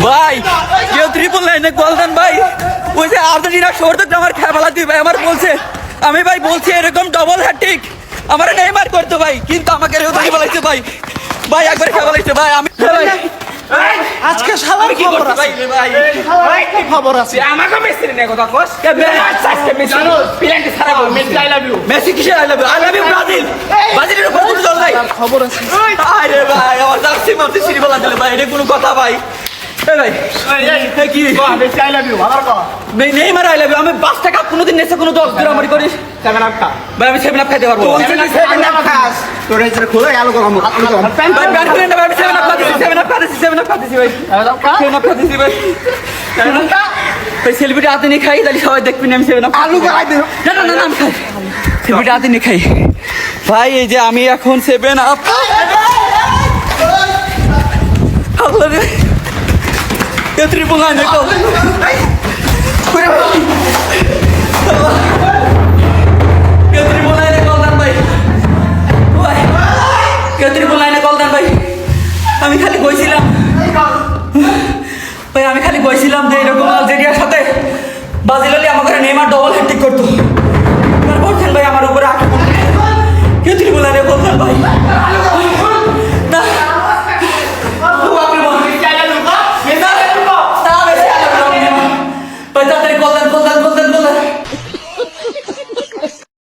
ভাই কেউ ট্রিপল লাইনে গোল দেন ভাই। ওই যে আর্জেন্টিনা শহরতে আমার খেলা দিই ভাই, আমার বলছে আমি ভাই বলছি এরকম ডবল হ্যাট্রিক আমার নেইমার করতো ভাই, কিন্তু আমাকে এরকম ধরে বলাইছে ভাই। ভাই একবার খেলা বলাইছে ভাই। আমি আজকে শালার কি খবর করতে আছে ভাই ভাই? শালার কি খবর আছে আমাকে মেসি নে কথা কস আজকে মেসি পেনাল্টি ছাড়া Messi I love you Messi কিসের I love you? I love you Brazil. ব্রাজিলের উপর কোনো দল নাই। খবর আছে আরে ভাই আমার জার্সি মারতে সিঁড়ি বলা দিলে ভাই, এটা কোনো কথা ভাই? এই ভাই এই কি মেসি আই লাভ ইউ ভালো কথা নেইমার আই লাভ ইউ। আমি 5 টাকা কোনোদিন নেছে কোনো দল জোরামারি করিস সেভেন আপ কা ভাই? আমি 7 আপ খাইতে পারবো। তোর এই যে খোলা আলো কম ভাই ব্যান করেন না ভাই, আমি 7 আপ খাইতেছি, 7 আপ খাইতেছি, 7 আপ খাইতেছি ভাই, 7 আপ খাইতেছি ভাই। ভাই সেলিব্রিটি হাতে নিয়ে খাই তাহলে সবাই দেখবি না আমি 7 আপ আলু করাই দে না না না না, আমি খাই সেলিব্রিটি হাতে নিয়ে খাই ভাই। এই যে আমি এখন 7 আপ আল্লাহ রে ট্রিপল লাইনে গোল। আমি খালি বইছিলাম ভাই, আমি খালি বইছিলাম যে এরকম আলজেরিয়ার সাথে ব্রাজিল হলে আমাকে নেইমার ডবল হ্যাট্রিক